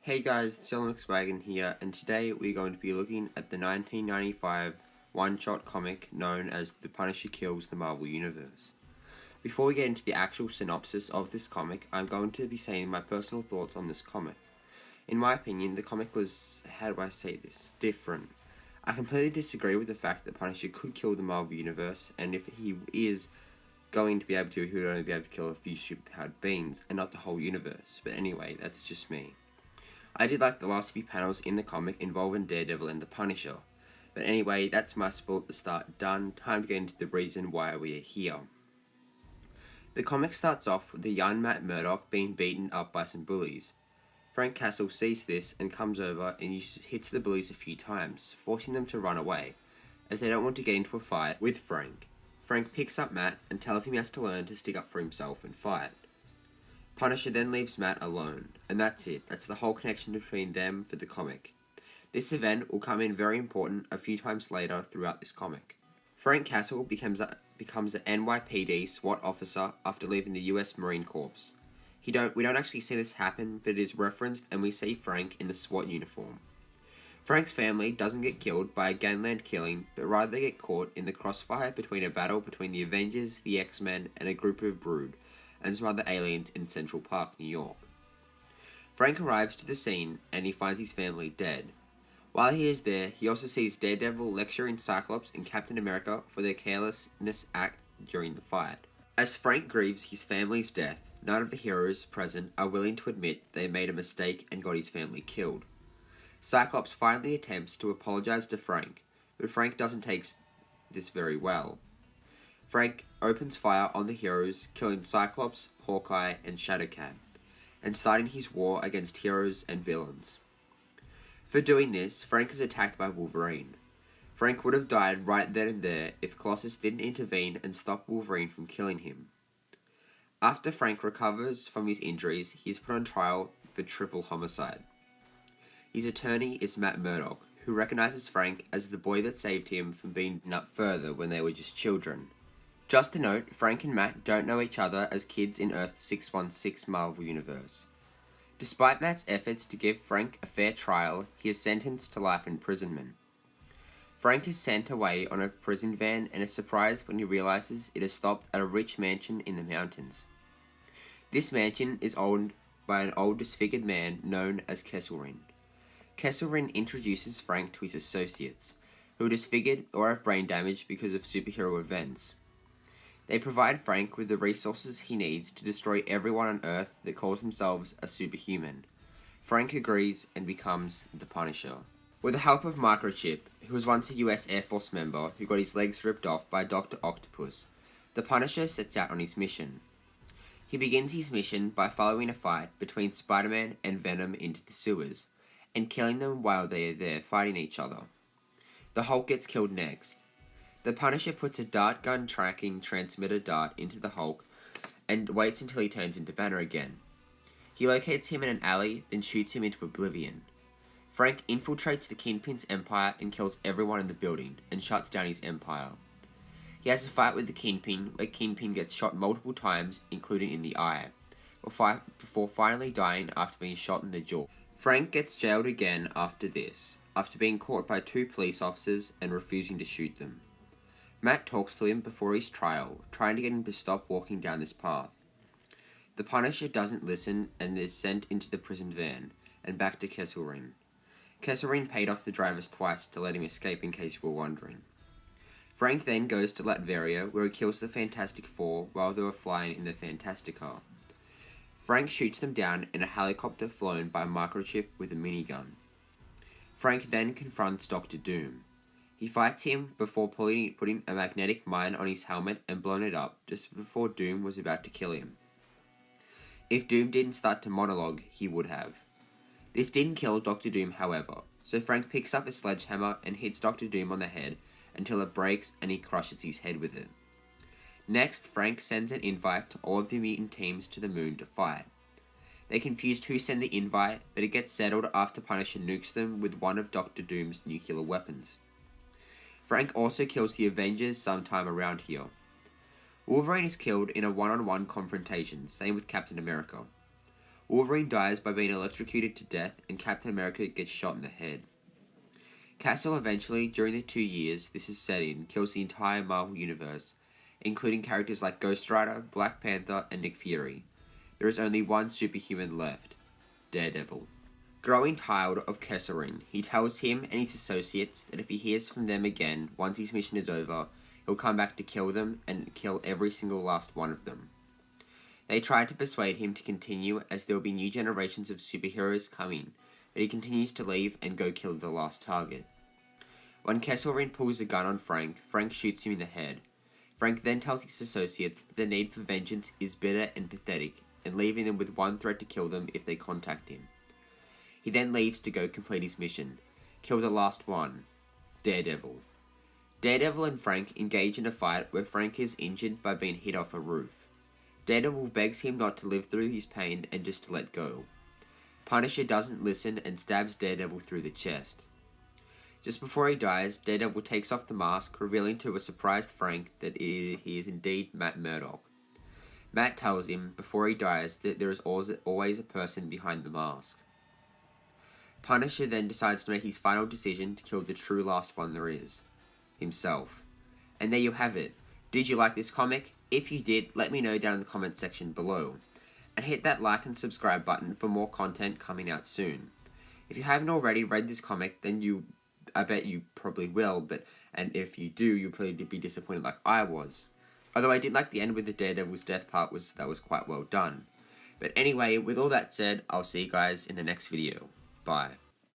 Hey guys, it's Wagon here, and today we're going to be looking at the 1995 one-shot comic known as The Punisher Kills the Marvel Universe. Before we get into the actual synopsis of this comic, I'm going to be saying my personal thoughts on this comic. In my opinion, the comic was, how do I say this, different. I completely disagree with the fact that Punisher could kill the Marvel Universe, and if he is going to be able to, he would only be able to kill a few superpowered beings, and not the whole universe. But anyway, that's just me. I did like the last few panels in the comic involving Daredevil and the Punisher. But anyway, that's my spiel at the start done. Time to get into the reason why we are here. The comic starts off with the young Matt Murdock being beaten up by some bullies. Frank Castle sees this and comes over and hits the bullies a few times, forcing them to run away, as they don't want to get into a fight with Frank. Frank picks up Matt and tells him he has to learn to stick up for himself and fight. Punisher then leaves Matt alone, and that's it. That's the whole connection between them for the comic. This event will come in very important a few times later throughout this comic. Frank Castle becomes an NYPD SWAT officer after leaving the US Marine Corps. We don't actually see this happen, but it is referenced and we see Frank in the SWAT uniform. Frank's family doesn't get killed by a gangland killing, but rather they get caught in the crossfire between a battle between the Avengers, the X-Men, and a group of Brood, and some other aliens in Central Park, New York. Frank arrives to the scene and he finds his family dead. While he is there, he also sees Daredevil lecturing Cyclops and Captain America for their carelessness act during the fight. As Frank grieves his family's death, none of the heroes present are willing to admit they made a mistake and got his family killed. Cyclops finally attempts to apologize to Frank, but Frank doesn't take this very well. Frank opens fire on the heroes, killing Cyclops, Hawkeye, and Shadowcat, and starting his war against heroes and villains. For doing this, Frank is attacked by Wolverine. Frank would have died right then and there if Colossus didn't intervene and stop Wolverine from killing him. After Frank recovers from his injuries, he is put on trial for triple homicide. His attorney is Matt Murdock, who recognizes Frank as the boy that saved him from being beaten up further when they were just children. Just a note, Frank and Matt don't know each other as kids in Earth 616 Marvel Universe. Despite Matt's efforts to give Frank a fair trial, he is sentenced to life imprisonment. Frank is sent away on a prison van and is surprised when he realizes it has stopped at a rich mansion in the mountains. This mansion is owned by an old disfigured man known as Kesselring. Kesselring introduces Frank to his associates, who are disfigured or have brain damage because of superhero events. They provide Frank with the resources he needs to destroy everyone on Earth that calls themselves a superhuman. Frank agrees and becomes the Punisher. With the help of Microchip, who was once a US Air Force member who got his legs ripped off by Dr. Octopus, the Punisher sets out on his mission. He begins his mission by following a fight between Spider-Man and Venom into the sewers, and killing them while they are there fighting each other. The Hulk gets killed next. The Punisher puts a dart gun tracking transmitter dart into the Hulk and waits until he turns into Banner again. He locates him in an alley, then shoots him into oblivion. Frank infiltrates the Kingpin's empire and kills everyone in the building, and shuts down his empire. He has a fight with the Kingpin, where Kingpin gets shot multiple times, including in the eye, before finally dying after being shot in the jaw. Frank gets jailed again after this, after being caught by 2 police officers and refusing to shoot them. Matt talks to him before his trial, trying to get him to stop walking down this path. The Punisher doesn't listen and is sent into the prison van, and back to Kesselring. Kesselring paid off the drivers twice to let him escape in case you were wondering. Frank then goes to Latveria, where he kills the Fantastic Four while they were flying in the Fantasticar. Frank shoots them down in a helicopter flown by Microchip with a minigun. Frank then confronts Dr. Doom. He fights him before putting a magnetic mine on his helmet and blowing it up just before Doom was about to kill him. If Doom didn't start to monologue, he would have. This didn't kill Dr. Doom, however, so Frank picks up a sledgehammer and hits Dr. Doom on the head until it breaks and he crushes his head with it. Next, Frank sends an invite to all of the mutant teams to the moon to fight. They're confused who sent the invite, but it gets settled after Punisher nukes them with one of Dr. Doom's nuclear weapons. Frank also kills the Avengers sometime around here. Wolverine is killed in a one-on-one confrontation, same with Captain America. Wolverine dies by being electrocuted to death, and Captain America gets shot in the head. Castle eventually, during the 2 years this is set in, kills the entire Marvel Universe, including characters like Ghost Rider, Black Panther, and Nick Fury. There is only one superhuman left, Daredevil. Growing tired of Kesselring, he tells him and his associates that if he hears from them again once his mission is over, he'll come back to kill them and kill every single last one of them. They try to persuade him to continue as there will be new generations of superheroes coming, but he continues to leave and go kill the last target. When Kesselring pulls a gun on Frank, Frank shoots him in the head. Frank then tells his associates that the need for vengeance is bitter and pathetic, and leaving them with one threat to kill them if they contact him. He then leaves to go complete his mission. Kill the last one, Daredevil. Daredevil and Frank engage in a fight where Frank is injured by being hit off a roof. Daredevil begs him not to live through his pain and just to let go. Punisher doesn't listen and stabs Daredevil through the chest. Just before he dies, Daredevil takes off the mask, revealing to a surprised Frank that he is indeed Matt Murdock. Matt tells him, before he dies, that there is always a person behind the mask. Punisher then decides to make his final decision to kill the true last one there is, himself. And there you have it. Did you like this comic? If you did, let me know down in the comment section below. And hit that like and subscribe button for more content coming out soon. If you haven't already read this comic, then I bet you probably will, and if you do, you'll probably be disappointed like I was. Although I did like the end with the Daredevil's death part, that was quite well done. But anyway, with all that said, I'll see you guys in the next video. Bye.